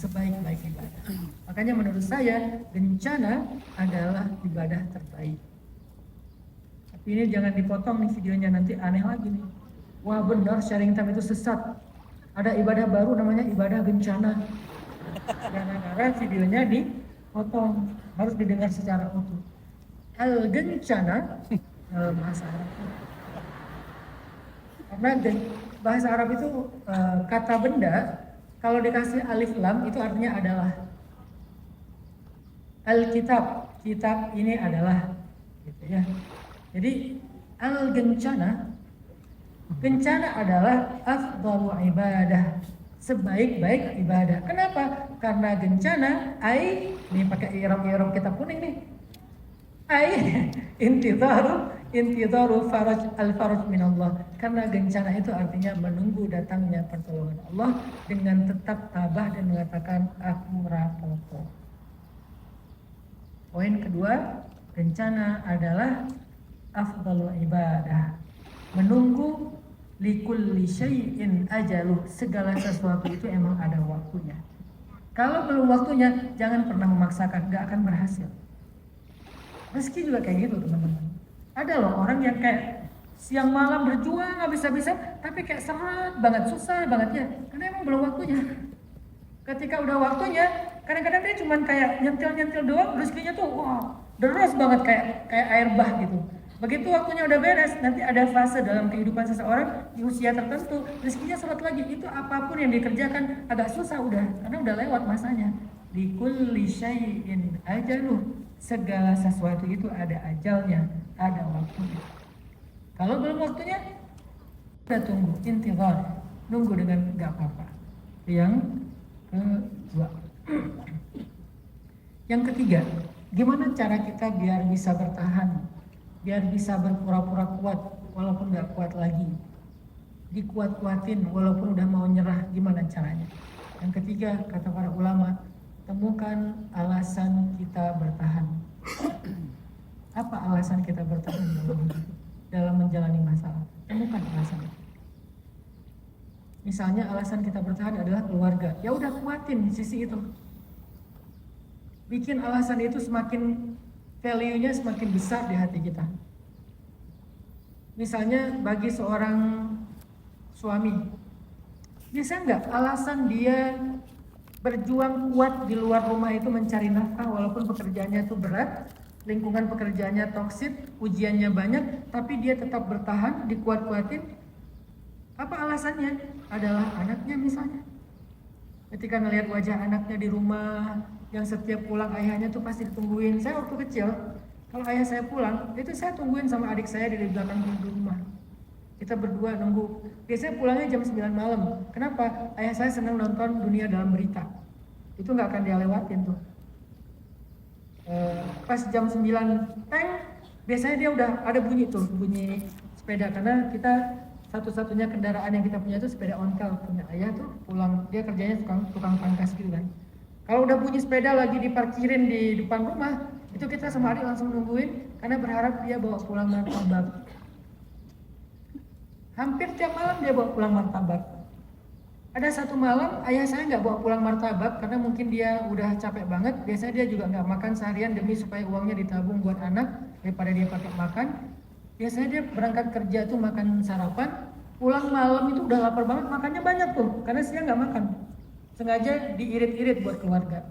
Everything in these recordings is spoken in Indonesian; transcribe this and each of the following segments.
sebaik-baik ibadah. Makanya menurut saya bencana adalah ibadah terbaik. Tapi ini jangan dipotong nih videonya, nanti aneh lagi nih. Wah benar sharing time itu sesat. Ada ibadah baru namanya ibadah bencana. Gara-gara videonya dipotong, harus didengar secara utuh. Al-gencana bahasa Arab. Karena bahasa Arab itu kata benda kalau dikasih alif lam itu artinya adalah. Alkitab, kitab ini adalah, gitu ya. Jadi al-gencana, gencana adalah afdalu ibadah, sebaik-baik ibadah. Kenapa? Karena gencana ini pakai iram kitab kuning nih. Intidaru faraj minallah. Karena gencana itu artinya menunggu datangnya pertolongan Allah dengan tetap tabah dan mengatakan aku rapopo. Poin kedua, bencana adalah afdalul ibadah. Menunggu likulli syai'in ajaluh. Segala sesuatu itu emang ada waktunya. Kalau belum waktunya, jangan pernah memaksakan, gak akan berhasil. Rezeki juga kayak gitu teman-teman. Ada loh orang yang kayak siang malam berjuang habis-habisan, tapi kayak seret banget, susah banget ya. Karena emang belum waktunya. Ketika udah waktunya, kadang-kadang dia cuman kayak nyentil-nyentil doang, rezekinya tuh wah, deras banget kayak air bah gitu. Begitu waktunya udah beres, nanti ada fase dalam kehidupan seseorang di usia tertentu, rezekinya seret lagi. Itu apapun yang dikerjakan agak susah udah, karena udah lewat masanya. Likulli syai'in ajaluh. Segala sesuatu itu ada ajalnya, ada waktunya. Kalau belum waktunya, kita tunggu, intizar, nunggu dengan gak apa-apa. Yang kedua. Yang ketiga, gimana cara kita biar bisa bertahan, biar bisa berpura-pura kuat walaupun gak kuat lagi, dikuat-kuatin walaupun udah mau nyerah, gimana caranya? Yang ketiga, kata para ulama, temukan alasan kita bertahan. Apa alasan kita bertahan dalam menjalani masalah? Temukan alasan itu. Misalnya alasan kita bertahan adalah keluarga, ya udah kuatin sisi itu. Bikin alasan itu semakin value-nya semakin besar di hati kita. Misalnya bagi seorang suami, bisa nggak alasan dia berjuang kuat di luar rumah itu mencari nafkah walaupun pekerjaannya itu berat, lingkungan pekerjaannya toksik, ujiannya banyak, tapi dia tetap bertahan, dikuat-kuatin. Apa alasannya? Adalah anaknya misalnya. Ketika ngelihat wajah anaknya di rumah, yang setiap pulang ayahnya tuh pasti ditungguin. Saya waktu kecil, kalau ayah saya pulang, itu saya tungguin sama adik saya di belakang pintu rumah. Kita berdua nunggu. Biasanya pulangnya jam 9 malam. Kenapa? Ayah saya senang nonton Dunia Dalam Berita. Itu nggak akan dia lewatin tuh. Pas jam 9 teng, biasanya dia udah ada bunyi tuh, bunyi sepeda. Karena kita satu-satunya kendaraan yang kita punya itu sepeda ontel. Punya ayah tuh pulang, dia kerjanya tukang pangkas gitu kan. Kalau udah bunyi sepeda lagi diparkirin di depan rumah, itu kita sama adik langsung nungguin karena berharap dia bawa pulang martabak. Hampir tiap malam dia bawa pulang martabak. Ada satu malam ayah saya nggak bawa pulang martabak karena mungkin dia udah capek banget. Biasanya dia juga nggak makan seharian demi supaya uangnya ditabung buat anak daripada dia pakai makan. Biasanya dia berangkat kerja tuh makan sarapan, pulang malam itu udah lapar banget, makannya banyak tuh karena siang nggak makan. Sengaja diirit-irit buat keluarga.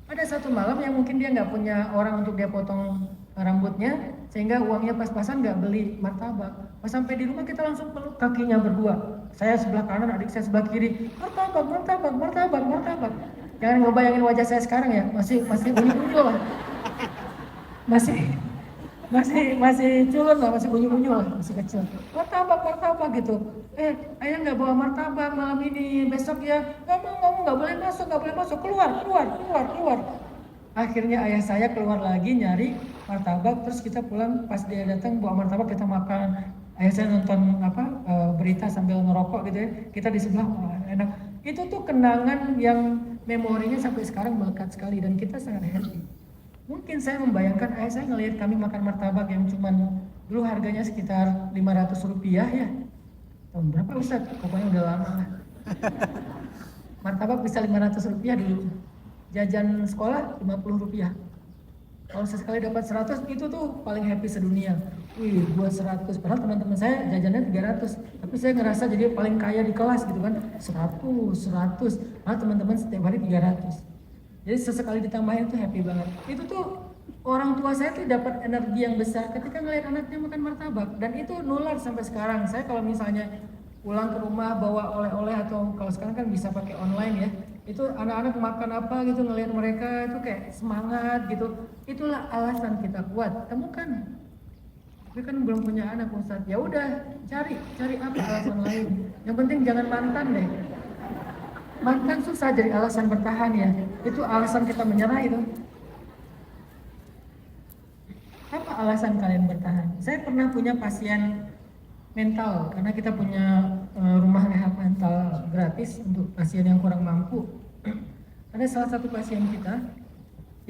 Ada satu malam yang mungkin dia nggak punya orang untuk dia potong rambutnya, sehingga uangnya pas-pasan nggak beli martabak. Pas sampai di rumah kita langsung peluk kakinya berdua. Saya sebelah kanan, adik saya sebelah kiri. Martabak. Jangan ngebayangin wajah saya sekarang ya, masih unyil-unyil lah. Masih culun lah, masih unyil-unyil lah, masih kecil. Martabak gitu. Ayah nggak bawa martabak malam ini, besok ya. Nggak boleh masuk, keluar. Akhirnya ayah saya keluar lagi nyari martabak, terus kita pulang. Pas dia datang bawa martabak, kita makan. Ayah saya nonton berita sambil ngerokok gitu ya. Kita di sebelah, enak. Itu tuh kenangan yang memorinya sampai sekarang melekat sekali dan kita sangat happy. Mungkin saya membayangkan ayah saya ngelihat kami makan martabak yang cuman dulu harganya sekitar 500 rupiah ya. Tahun berapa Ustaz? Pokoknya udah lama lah. Martabak bisa 500 rupiah dulu. Jajan sekolah 50 rupiah. Kalau sesekali dapat 100 itu tuh paling happy sedunia. Wih, buat 100. Padahal teman-teman saya jajannya 300. Tapi saya ngerasa jadi paling kaya di kelas gitu kan. 100, 100. Nah teman-teman setiap hari 300. Jadi sesekali ditambahin tuh happy banget. Itu tuh orang tua saya tuh dapat energi yang besar ketika ngeliat anaknya makan martabak. Dan itu nular sampai sekarang. Saya kalau misalnya pulang ke rumah bawa oleh-oleh atau kalau sekarang kan bisa pakai online ya, itu anak-anak makan apa gitu ngelihat mereka itu kayak semangat gitu. Itulah alasan kita kuat. Temukan. Tapi kan belum punya anak Ustaz. Ya udah, cari apa alasan lain. Yang penting jangan mantan deh. Mantan susah jadi alasan bertahan ya. Itu alasan kita menyerah itu. Apa alasan kalian bertahan? Saya pernah punya pasien mental karena kita punya rumah rehab mental gratis untuk pasien yang kurang mampu. Ada salah satu pasien kita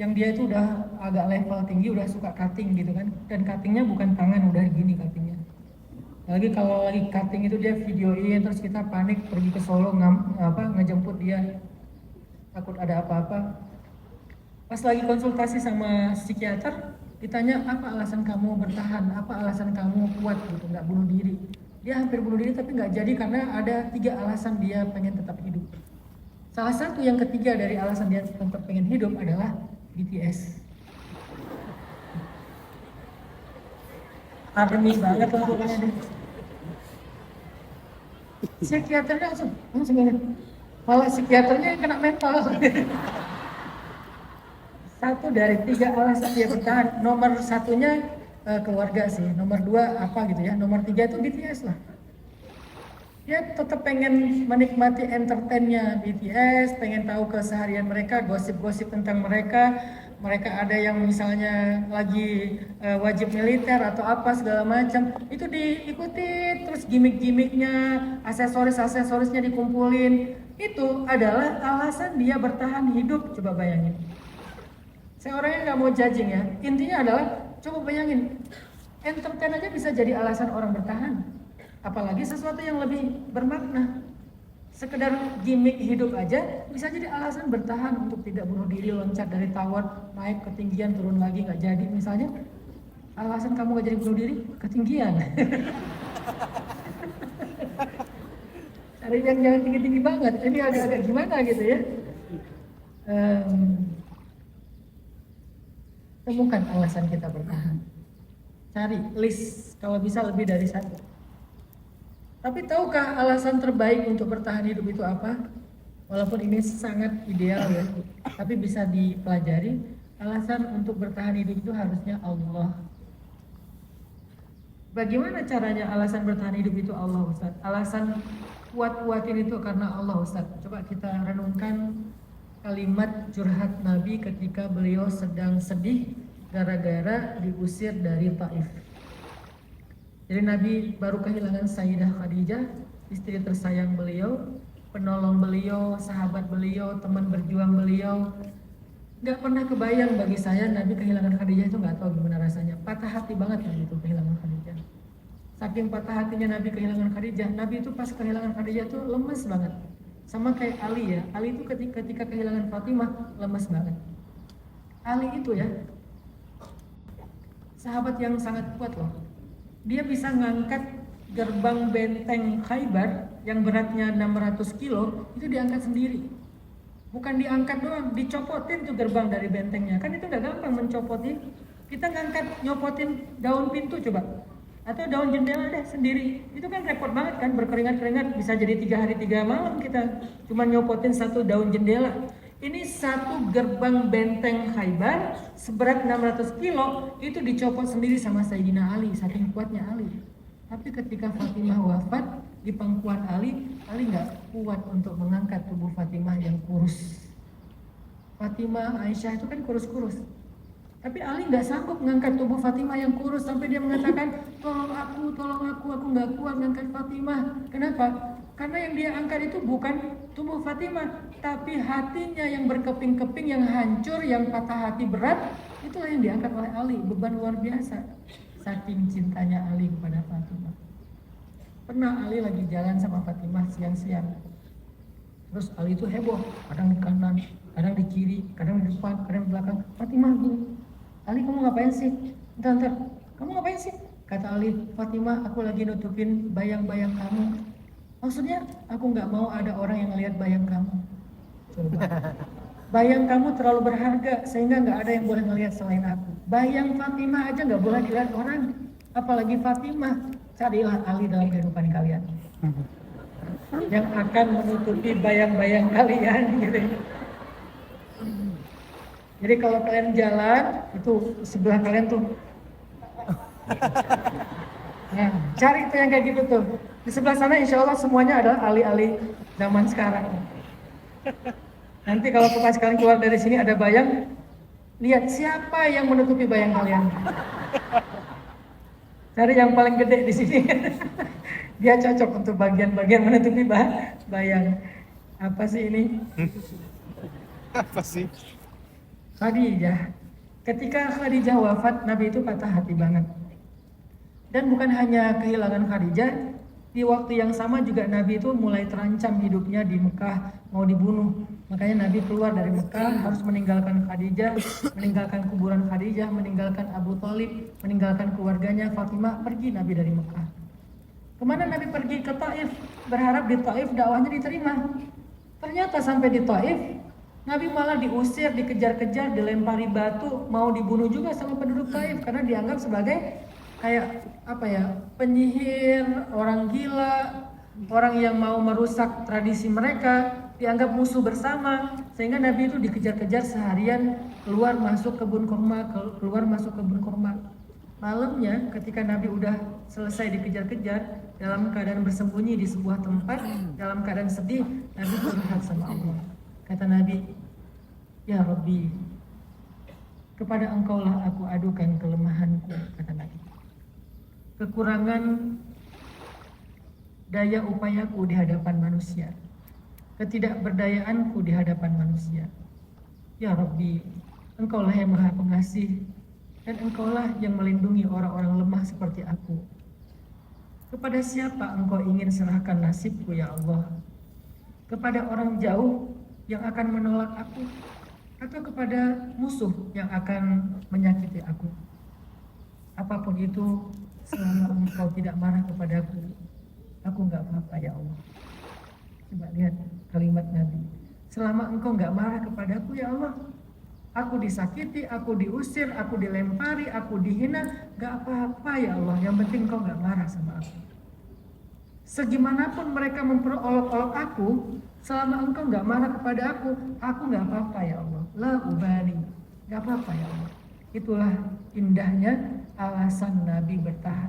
yang dia itu udah agak level tinggi, udah suka cutting gitu kan, dan cuttingnya bukan tangan, udah gini cuttingnya. Lagi kalau lagi cutting itu dia videoin, terus kita panik pergi ke Solo ngejemput dia, takut ada apa-apa. Pas lagi konsultasi sama psikiater, ditanya apa alasan kamu bertahan, apa alasan kamu kuat gitu, nggak bunuh diri. Dia hampir bunuh diri tapi nggak jadi karena ada 3 alasan dia pengen tetap hidup. Salah satu yang ketiga dari alasan dia tetap pengen hidup adalah BTS. Army banget lah pokoknya deh. Psikiaternya langsung ini. Malah psikiaternya yang kena mental. Satu dari 3 alasan dia bertahan. Nomor satunya keluarga sih. Nomor 2 apa gitu ya. Nomor 3 itu BTS lah. Dia tetap pengen menikmati entertainnya BTS, pengen tahu keseharian mereka, gosip-gosip tentang mereka. Mereka ada yang misalnya lagi wajib militer atau apa segala macam, itu diikuti, terus gimmick-gimmicknya, aksesoris-aksesorisnya dikumpulin. Itu adalah alasan dia bertahan hidup. Coba bayangin. Saya orangnya nggak mau judging ya. Intinya adalah coba bayangin, entertain aja bisa jadi alasan orang bertahan. Apalagi sesuatu yang lebih bermakna. Sekedar gimmick hidup aja bisa jadi alasan bertahan untuk tidak bunuh diri, loncat dari tower, naik ketinggian, turun lagi nggak jadi misalnya. Alasan kamu nggak jadi bunuh diri, ketinggian. Cari yang jangan tinggi-tinggi banget. Ini agak-agak gimana gitu ya. Temukan alasan kita bertahan. Cari list kalau bisa lebih dari 1. Tapi tahukah alasan terbaik untuk bertahan hidup itu apa? Walaupun ini sangat ideal ya, tapi bisa dipelajari. Alasan untuk bertahan hidup itu harusnya Allah. Bagaimana caranya alasan bertahan hidup itu Allah, Ustaz? Alasan kuat-kuatin itu karena Allah, Ustaz. Coba kita renungkan kalimat curhat Nabi ketika beliau sedang sedih gara-gara diusir dari Taif. Jadi Nabi baru kehilangan Sayyidah Khadijah, istri tersayang beliau, penolong beliau, sahabat beliau, teman berjuang beliau. Gak pernah kebayang bagi saya Nabi kehilangan Khadijah itu gak tahu gimana rasanya. Patah hati banget Nabi itu kehilangan Khadijah. Saking patah hatinya Nabi kehilangan Khadijah, Nabi itu pas kehilangan Khadijah itu lemes banget. Sama kayak Ali ya, Ali itu ketika kehilangan Fatimah lemes banget. Ali itu ya, sahabat yang sangat kuat loh. Dia bisa ngangkat gerbang benteng Khaybar yang beratnya 600 kilo, itu diangkat sendiri. Bukan diangkat doang, dicopotin tuh gerbang dari bentengnya. Kan itu udah gampang mencopotnya. Kita ngangkat, nyopotin daun pintu coba. Atau daun jendela deh sendiri. Itu kan repot banget kan, berkeringat-keringat, bisa jadi 3 hari 3 malam kita cuma nyopotin 1 daun jendela. Ini 1 gerbang benteng Khaybar seberat 600 kilo itu dicopot sendiri sama Sayyidina Ali, saking kuatnya Ali. Tapi ketika Fatimah wafat di pangkuan Ali nggak kuat untuk mengangkat tubuh Fatimah yang kurus. Fatimah, Aisyah itu kan kurus-kurus. Tapi Ali nggak sanggup mengangkat tubuh Fatimah yang kurus sampai dia mengatakan, tolong aku nggak kuat mengangkat Fatimah. Kenapa? Karena yang dia angkat itu bukan tubuh Fatimah, tapi hatinya yang berkeping-keping, yang hancur, yang patah hati berat. Itulah yang diangkat oleh Ali, beban luar biasa. Saking cintanya Ali kepada Fatimah. Pernah Ali lagi jalan sama Fatimah siang-siang. Terus Ali itu heboh, kadang di kanan, kadang di kiri, kadang di depan, kadang di belakang. Fatimah gini, Ali kamu ngapain sih? Ntar, kamu ngapain sih? Kata Ali, Fatimah aku lagi nutupin bayang-bayang kamu. Maksudnya aku nggak mau ada orang yang lihat bayang kamu. Coba. Bayang kamu terlalu berharga sehingga nggak ada yang boleh ngelihat selain aku. Bayang Fatimah aja nggak boleh dilihat orang, apalagi Fatimah. Carilah Ali dalam kehidupan kalian yang akan menutupi bayang-bayang kalian gitu. Jadi kalau kalian jalan itu sebelah kalian tuh, nah, cari tuh yang kayak gitu tuh. Di sebelah sana insya Allah semuanya adalah Ali-Ali zaman sekarang. Nanti kalau pas kalian keluar dari sini ada bayang, lihat siapa yang menutupi bayang kalian. Cari yang paling gede di sini. Dia cocok untuk bagian-bagian menutupi bayang. Apa sih ini? Apa sih? Khadijah. Ketika Khadijah wafat, Nabi itu patah hati banget. Dan bukan hanya kehilangan Khadijah, di waktu yang sama juga Nabi itu mulai terancam hidupnya di Mekah, mau dibunuh. Makanya Nabi keluar dari Mekah, harus meninggalkan Khadijah, meninggalkan kuburan Khadijah, meninggalkan Abu Thalib, meninggalkan keluarganya Fatimah, pergi Nabi dari Mekah. Kemana Nabi pergi? Ke Taif, berharap di Taif dakwahnya diterima. Ternyata sampai di Taif, Nabi malah diusir, dikejar-kejar, dilempari batu, mau dibunuh juga sama penduduk Taif karena dianggap sebagai kayak apa ya, penyihir, orang gila, orang yang mau merusak tradisi mereka, dianggap musuh bersama, sehingga Nabi itu dikejar-kejar seharian, keluar masuk kebun kurma, keluar masuk kebun kurma. Malamnya ketika Nabi udah selesai dikejar-kejar, dalam keadaan bersembunyi di sebuah tempat, dalam keadaan sedih, Nabi curhat sama Allah. Kata Nabi, ya Rabbi, kepada engkaulah aku adukan kelemahanku, kata Nabi. Kekurangan daya upayaku di hadapan manusia, ketidakberdayaanku di hadapan manusia. Ya Rabbi, engkaulah yang maha pengasih, dan engkaulah yang melindungi orang-orang lemah seperti aku. Kepada siapa engkau ingin serahkan nasibku ya Allah? Kepada orang jauh yang akan menolak aku, atau kepada musuh yang akan menyakiti aku? Apapun itu, selama engkau tidak marah kepadaku, aku nggak apa-apa ya Allah. Coba lihat kalimat Nabi. Selama engkau nggak marah kepadaku ya Allah, aku disakiti, aku diusir, aku dilempari, aku dihina, nggak apa-apa ya Allah. Yang penting engkau nggak marah sama aku. Segimanapun mereka memperolok-olok aku, selama engkau nggak marah kepada aku nggak apa-apa ya Allah. La ubali, nggak apa-apa ya Allah. Itulah indahnya alasan Nabi bertahan.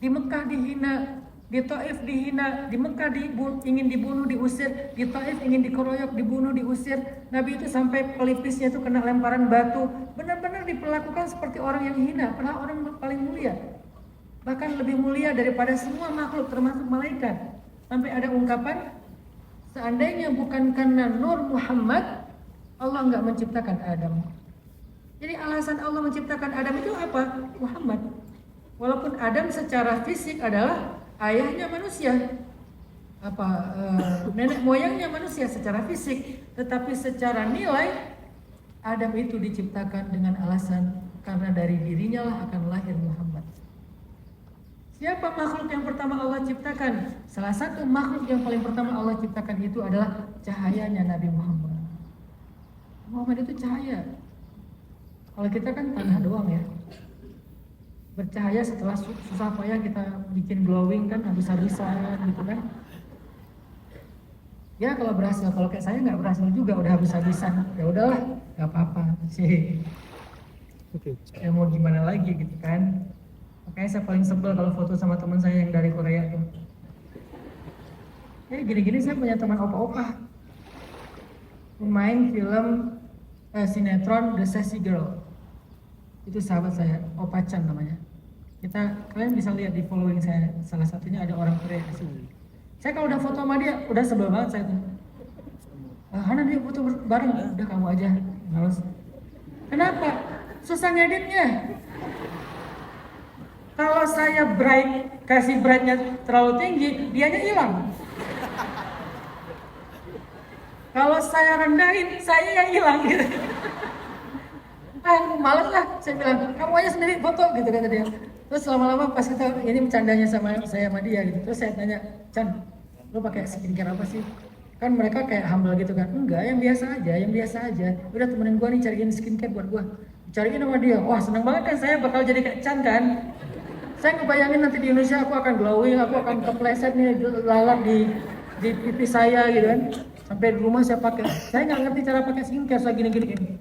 Di Mekah dihina, di Taif dihina, di Mekah ingin dibunuh, diusir, di Taif ingin dikeroyok, dibunuh, diusir. Nabi itu sampai pelipisnya itu kena lemparan batu, benar-benar diperlakukan seperti orang yang hina, padahal orang paling mulia, bahkan lebih mulia daripada semua makhluk termasuk malaikat. Sampai ada ungkapan, seandainya bukan karena Nur Muhammad, Allah nggak menciptakan Adam. Jadi alasan Allah menciptakan Adam itu apa? Muhammad. Walaupun Adam secara fisik adalah ayahnya manusia, nenek moyangnya manusia secara fisik, tetapi secara nilai Adam itu diciptakan dengan alasan karena dari dirinya lah akan lahir Muhammad. Siapa makhluk yang pertama Allah ciptakan? Salah satu makhluk yang paling pertama Allah ciptakan itu adalah cahayanya Nabi Muhammad. Muhammad itu cahaya. Kalau kita kan tanah doang ya, bercahaya setelah susah payah kita bikin glowing kan habis-habisan gitu kan. Ya kalau berhasil, kalau kayak saya nggak berhasil juga udah habis-habisan, ya udahlah nggak apa-apa sih. Ya mau gimana lagi gitu kan. Makanya saya paling sebel kalau foto sama teman saya yang dari Korea tuh. Ya gini-gini saya punya teman opa-opa, pemain film sinetron The Sassy Girl. Itu sahabat saya, Opa Chan namanya. Kalian bisa lihat di following saya, salah satunya ada orang Korea di sini. Saya kalau udah foto sama dia, udah sebel banget saya tuh. Hana dia foto bareng, udah kamu aja, males. Kenapa? Susah ngeditnya. Kalau saya kasih brightnya terlalu tinggi, dianya hilang. Kalau saya rendahin, saya yang hilang gitu. Males lah, saya bilang, kamu aja sendiri foto gitu kata dia. Terus lama-lama pas kita ini bercandanya sama saya sama dia gitu. Terus saya tanya, Chan, lu pakai skincare apa sih? Kan mereka kayak humble gitu kan. Enggak, yang biasa aja, yang biasa aja. Udah temenin gua nih cariin skincare buat gua. Cariin sama dia. Wah, seneng banget kan saya bakal jadi kayak Chan kan. Saya ngebayangin nanti di Indonesia aku akan glowing, aku akan kepleset nih lalap di pipi saya gitu kan. Sampai di rumah saya pakai. Saya nggak ngerti cara pakai skincare, saya gini-gini.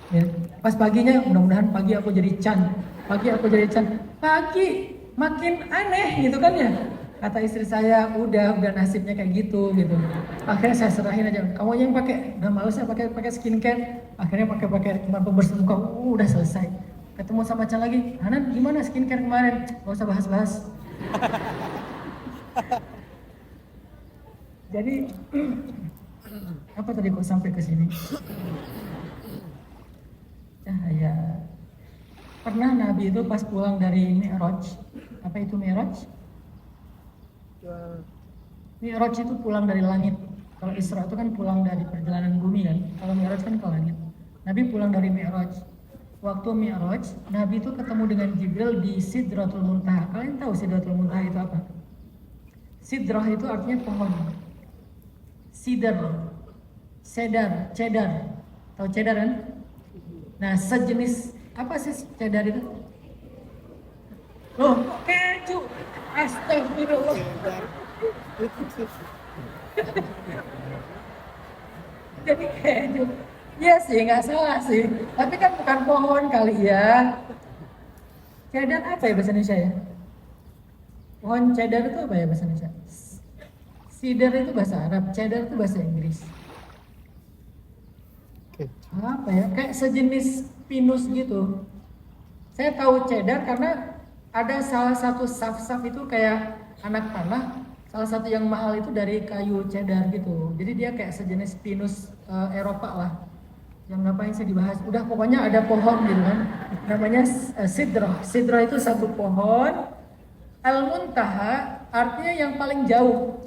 Ya, pas paginya mudah-mudahan pagi aku jadi Chan, pagi aku jadi Chan, pagi makin aneh gitu kan ya. Kata istri saya udah nasibnya kayak gitu. Akhirnya saya serahin aja, kamu yang pakai, udah males ya pakai skincare. Akhirnya pakai cuma pembersih muka, udah selesai. Ketemu sama Chan lagi, Hanan gimana skincare kemarin? Gak usah bahas-bahas. Jadi apa tadi kok sampai ke sini? Cahaya. Pernah Nabi itu pas pulang dari Mi'raj. Apa itu Mi'raj? Mi'raj itu pulang dari langit. Kalau Isra itu kan pulang dari perjalanan bumi kan. Kalau Mi'raj kan ke langit. Nabi pulang dari Mi'raj. Waktu Mi'raj, Nabi itu ketemu dengan Jibril di Sidratul Muntaha. Kalian tahu Sidratul Muntaha itu apa? Sidrah itu artinya pohon. Sidar, cedar. Tahu cedar kan? Nah, sejenis apa sih cedar itu? Loh, keju. Astagfirullah. Jadi keju. Iya sih, nggak salah sih. Tapi kan bukan pohon kali ya. Cedar apa ya bahasa Indonesia ya? Pohon cedar itu apa ya bahasa Indonesia? Sidar itu bahasa Arab, cedar itu bahasa Inggris. Apa ya? Kayak sejenis pinus gitu. Saya tahu cedar karena ada salah satu saf-saf itu kayak anak panah. Salah satu yang mahal itu dari kayu cedar gitu. Jadi dia kayak sejenis pinus Eropa lah. Yang ngapain saya dibahas? Udah pokoknya ada pohon gitu kan. Namanya sidrah. Sidrah itu satu pohon. Al-Muntaha artinya yang paling jauh.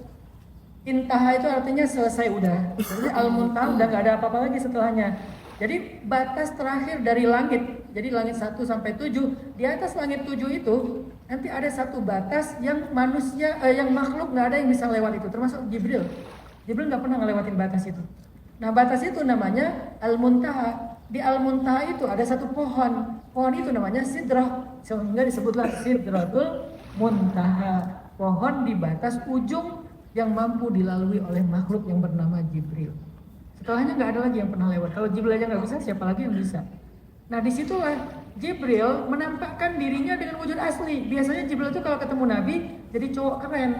Intaha itu artinya selesai udah. Jadi Al-Muntaha udah gak ada apa-apa lagi setelahnya. Jadi batas terakhir dari langit. Jadi langit 1 sampai 7. Di atas langit 7 itu nanti ada satu batas yang manusia, yang makhluk gak ada yang bisa lewat itu. Termasuk Jibril. Jibril gak pernah ngelewatin batas itu. Nah batas itu namanya Al-Muntaha. Di Al-Muntaha itu ada satu pohon. Pohon itu namanya Sidrah. Sehingga disebutlah Sidratul Muntaha. Pohon di batas ujung yang mampu dilalui oleh makhluk yang bernama Jibril. Setelahnya nggak ada lagi yang pernah lewat. Kalau Jibril aja nggak bisa, siapa lagi yang bisa? Nah disitulah Jibril menampakkan dirinya dengan wujud asli. Biasanya Jibril itu kalau ketemu Nabi jadi cowok keren.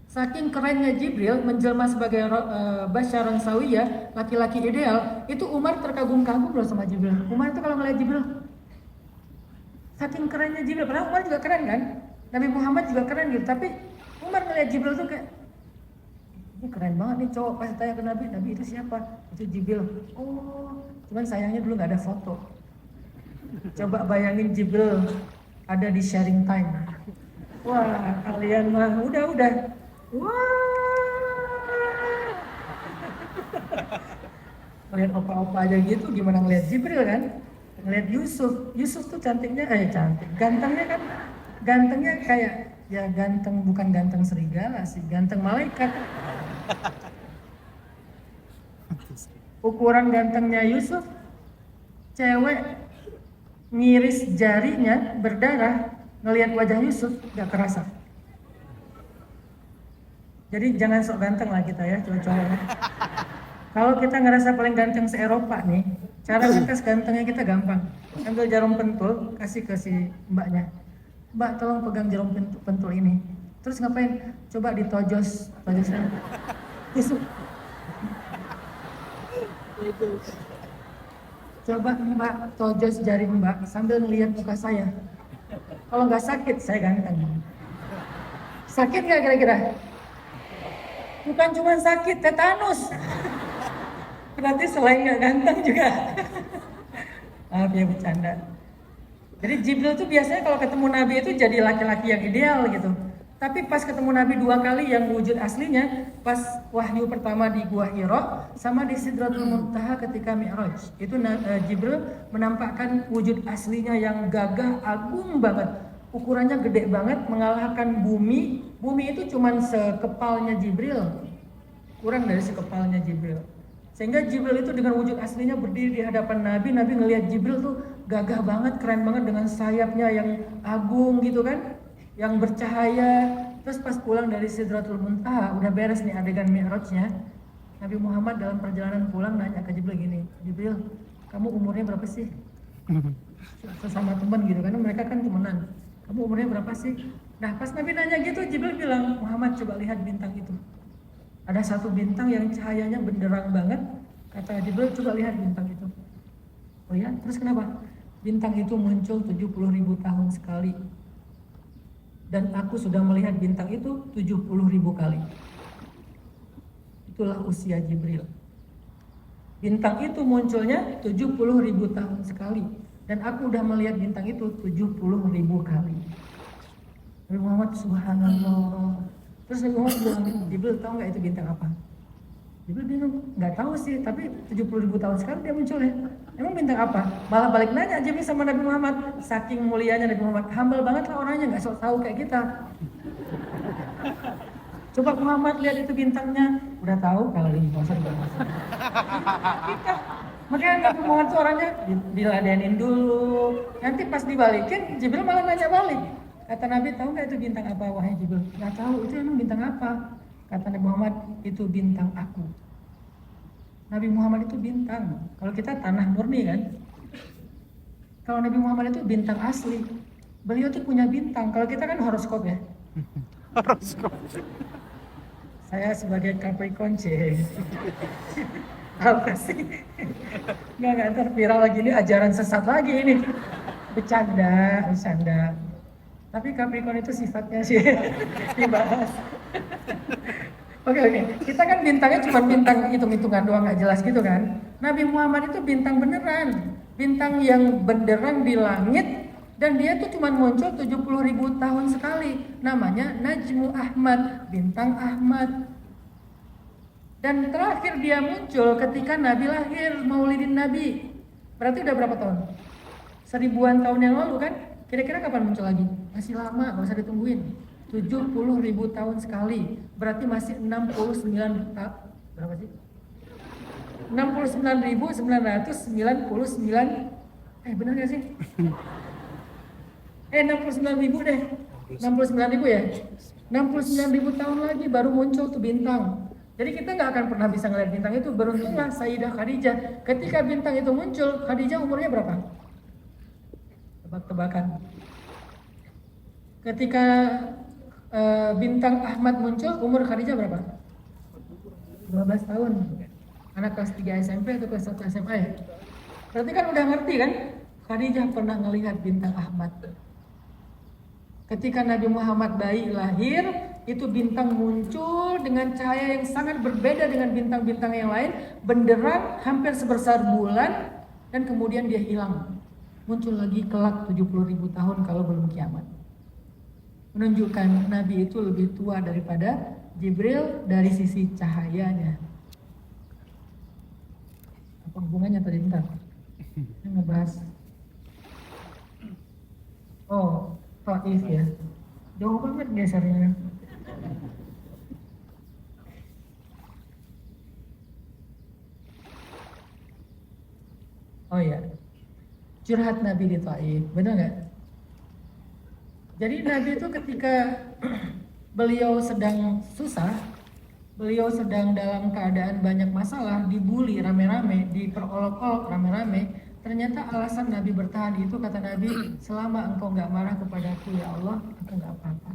Saking kerennya Jibril menjelma sebagai basyaran sawiyah, laki-laki ideal, itu Umar terkagum-kagum loh sama Jibril. Umar itu kalau ngeliat Jibril, saking kerennya Jibril. Padahal Umar juga keren kan? Nabi Muhammad juga keren gitu, tapi Umar ngeliat Jibril tuh kayak, ini keren banget nih cowok. Pas tanya ke Nabi, Nabi itu siapa? Itu Jibril. Oh, cuman sayangnya dulu nggak ada foto. Coba bayangin Jibril ada di sharing time. Wah, kalian mah udah. Wah. Ngeliat opa-opa aja gitu, gimana ngeliat Jibril kan? Ngeliat Yusuf. Yusuf tuh cantiknya, cantik. Gantengnya kayak, ya ganteng, bukan ganteng serigala sih, ganteng malaikat. Ukuran gantengnya Yusuf, cewek ngiris jarinya berdarah, ngelihat wajah Yusuf gak kerasa. Jadi jangan sok ganteng lah kita ya, cowok-cowok. Kalau kita ngerasa paling ganteng se-Eropa nih, cara ngetes gantengnya kita gampang. Ambil jarum pentul, kasih ke si mbaknya. Mbak tolong pegang jarum pentul ini. Terus ngapain? Coba ditojos Yusuf. Coba mbak tojos jari mbak sambil ngelihat muka saya. Kalau nggak sakit, saya ganteng. Sakit nggak kira-kira? Bukan cuma sakit, tetanus. Berarti selain nggak ganteng juga. Maaf ya bercanda. Jadi Jibril tuh biasanya kalau ketemu Nabi itu jadi laki-laki yang ideal gitu. Tapi pas ketemu Nabi 2 kali yang wujud aslinya, pas wahyu pertama di Gua Hira sama di Sidratul Muntaha ketika Mi'raj. Itu Jibril menampakkan wujud aslinya yang gagah, agung banget. Ukurannya gede banget, mengalahkan bumi. Bumi itu cuman sekepalnya Jibril. Kurang dari sekepalnya Jibril. Sehingga Jibril itu dengan wujud aslinya berdiri di hadapan Nabi. Nabi ngelihat Jibril tuh gagah banget, keren banget dengan sayapnya yang agung gitu kan, yang bercahaya. Terus pas pulang dari Sidratul Muntaha, udah beres nih adegan Mi'rajnya, Nabi Muhammad dalam perjalanan pulang nanya ke Jibril gini, Jibril, kamu umurnya berapa sih? Sesama teman gitu, karena mereka kan temenan. Kamu umurnya berapa sih? Nah pas Nabi nanya gitu, Jibril bilang, Muhammad coba lihat bintang itu. Ada satu bintang yang cahayanya benderang banget. Kata Jibril, coba lihat bintang itu. Oh ya, terus kenapa? Bintang itu muncul 70.000 tahun sekali. Dan aku sudah melihat bintang itu 70.000 kali. Itulah usia Jibril. Bintang itu munculnya 70.000 tahun sekali. Dan aku udah melihat bintang itu 70.000 kali. Nabi Muhammad subhanallah. Terus Nabi Muhammad bilang, Jibril tahu nggak itu bintang apa? Jibril bingung, nggak tahu sih, tapi 70.000 tahun sekali dia muncul ya. Emang bintang apa? Malah balik nanya Jibril sama Nabi Muhammad. Saking mulianya Nabi Muhammad, humble banget lah orangnya, nggak sok tahu kayak kita. Coba Muhammad lihat itu bintangnya, udah tahu kalau ini bosan banget. Kita, makanya Nabi Muhammad tuh orangnya diladenin dulu. Nanti pas dibalikin, Jibril malah nanya balik. Kata Nabi, tahu nggak itu bintang apa? Wahai Jibril, nggak tahu. Itu emang bintang apa? Kata Nabi Muhammad, itu bintang aku. Nabi Muhammad itu bintang. Kalau kita tanah murni kan. Kalau Nabi Muhammad itu bintang asli. Beliau tuh punya bintang. Kalau kita kan horoskop ya. Horoskop. Saya sebagai Capricorn apa sih? Nggak ntar viral lagi ini ajaran sesat lagi ini. Bercanda. Tapi Capricorn itu sifatnya sih dibahas. Oke. Kita kan bintangnya cuma bintang hitung-hitungan doang, nggak jelas gitu kan. Nabi Muhammad itu bintang beneran. Bintang yang benderang di langit. Dan dia tuh cuma muncul 70.000 tahun sekali. Namanya Najmu Ahmad, bintang Ahmad. Dan terakhir dia muncul ketika Nabi lahir, Maulidin Nabi. Berarti udah berapa tahun? 1000-an tahun yang lalu kan? Kira-kira kapan muncul lagi? Masih lama, gak usah ditungguin. 70.000 tahun sekali. Berarti masih 69 berapa sih? 69.999. Benar gak sih? 69.000 deh. 69.000 ya? 69.000 tahun lagi baru muncul tuh bintang. Jadi kita nggak akan pernah bisa ngeliat bintang itu. Beruntunglah Sayyidah Khadijah. Ketika bintang itu muncul, Khadijah umurnya berapa? Tebak-tebakan. Ketika bintang Ahmad muncul, umur Khadijah berapa? 12 tahun. Anak kelas 3 SMP atau kelas 1 SMA ya? Berarti kan udah ngerti kan? Khadijah pernah ngelihat bintang Ahmad. Ketika Nabi Muhammad bayi lahir, itu bintang muncul dengan cahaya yang sangat berbeda dengan bintang-bintang yang lain, benderang hampir sebesar bulan, dan kemudian dia hilang. Muncul lagi kelak 70.000 tahun kalau belum kiamat. Menunjukkan Nabi itu lebih tua daripada Jibril dari sisi cahayanya. Apa hubungannya tadi? Bentar. Ini ngebahas. Oh, Taif ya. Jauh banget gesernya. Oh ya, curhat Nabi di Taif, benar nggak? Jadi Nabi itu ketika beliau sedang susah, beliau sedang dalam keadaan banyak masalah, dibully rame-rame, diperolok-olok rame-rame, ternyata alasan Nabi bertahan itu, kata Nabi, selama engkau nggak marah kepadaku ya Allah, aku nggak apa-apa.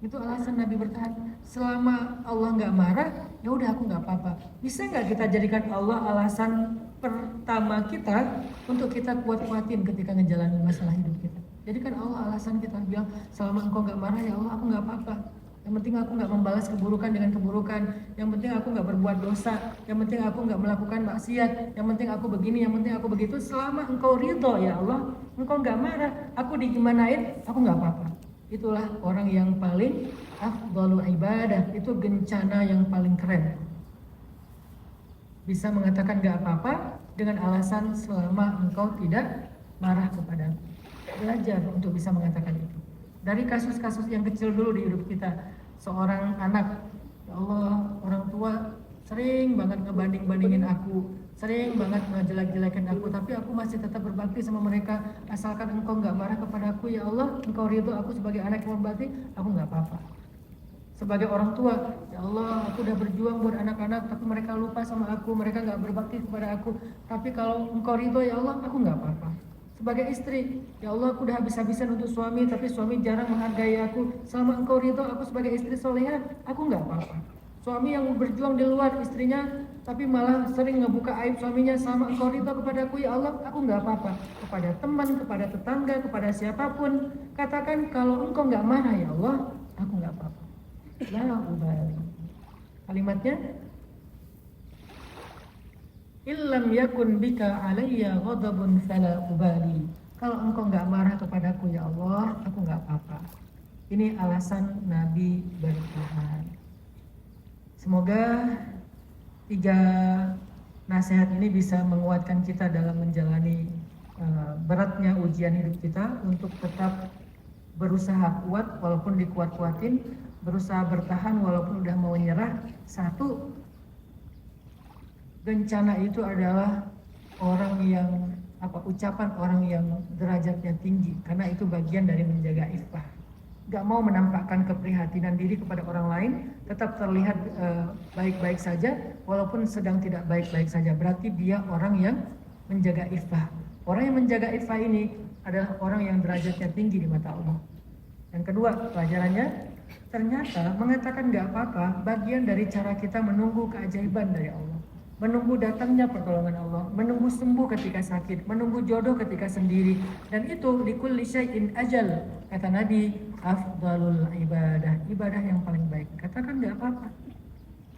Itu alasan Nabi bertahan. Selama Allah nggak marah, ya udah aku nggak apa-apa. Bisa nggak kita jadikan Allah alasan pertama kita untuk kita kuat-kuatin ketika ngejalanin masalah hidup kita? Jadikan Allah alasan kita, bilang selama engkau nggak marah ya Allah aku nggak apa-apa. Yang penting aku nggak membalas keburukan dengan keburukan. Yang penting aku nggak berbuat dosa. Yang penting aku nggak melakukan maksiat. Yang penting aku begini, yang penting aku begitu. Selama engkau ridho ya Allah, engkau nggak marah, aku digimanain, aku nggak apa-apa. itulah orang yang paling afdalu ibadah, itu gencana yang paling keren. Bisa mengatakan gak apa-apa dengan alasan selama engkau tidak marah kepadaku. Belajar untuk bisa mengatakan itu. Dari kasus-kasus yang kecil dulu di hidup kita. Seorang anak, ya Allah, orang tua sering banget ngebanding-bandingin aku, sering banget ngejelek-jelekin aku, tapi aku masih tetap berbakti sama mereka. Asalkan engkau gak marah kepada aku, ya Allah, engkau ridho aku sebagai anak yang berbakti, aku gak apa-apa. Sebagai orang tua, ya Allah, aku udah berjuang buat anak-anak, tapi mereka lupa sama aku, mereka gak berbakti kepada aku. Tapi kalau engkau ridho, ya Allah, aku gak apa-apa. Sebagai istri, ya Allah, aku udah habis-habisan untuk suami, tapi suami jarang menghargai aku. Selama engkau ridho, aku sebagai istri solehah, aku gak apa-apa. Suami yang berjuang di luar istrinya, tapi malah sering ngebuka aib suaminya, sama engkau ridho kepada aku, ya Allah, aku gak apa-apa. Kepada teman, kepada tetangga, kepada siapapun, katakan kalau engkau gak marah, ya Allah, aku gak apa-apa. La ubali. Kalimatnya, illam yakun bika alayya ghadabun fala ubali. Kalau engkau gak marah kepadaku, ya Allah, aku gak apa-apa. Ini alasan Nabi bertahan. Semoga 3 nasihat ini bisa menguatkan kita dalam menjalani beratnya ujian hidup kita, untuk tetap berusaha kuat walaupun dikuat-kuatin, berusaha bertahan walaupun udah mau nyerah. 1, bencana itu adalah orang yang ucapan orang yang derajatnya tinggi, karena itu bagian dari menjaga iffah. Gak mau menampakkan keprihatinan diri kepada orang lain, tetap terlihat baik-baik saja walaupun sedang tidak baik-baik saja, berarti dia orang yang menjaga iffah. Orang yang menjaga iffah ini adalah orang yang derajatnya tinggi di mata Allah. Yang kedua, pelajarannya, ternyata mengatakan gak apa-apa bagian dari cara kita menunggu keajaiban dari Allah, menunggu datangnya pertolongan Allah, menunggu sembuh ketika sakit, menunggu jodoh ketika sendiri. Dan itu likulli syai'in ajal, kata Nabi, afdalul ibadah, ibadah yang paling baik. Katakan gak apa-apa.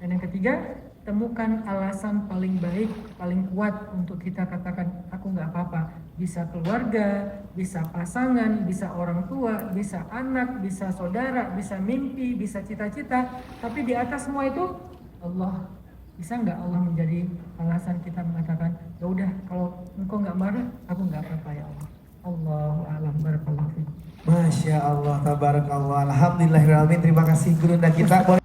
Dan yang ketiga, temukan alasan paling baik, paling kuat untuk kita katakan aku gak apa-apa. Bisa keluarga, bisa pasangan, bisa orang tua, bisa anak, bisa saudara, bisa mimpi, bisa cita-cita. Tapi di atas semua itu Allah. Bisa nggak Allah menjadi alasan kita mengatakan, ya udah, kalau engkau nggak marah, aku nggak apa-apa, ya Allah. Allahu a'lam. Barakallahu fiik. Masya Allah, tabarakallah, alhamdulillahirrahmanirrahim. Terima kasih guru dan kita.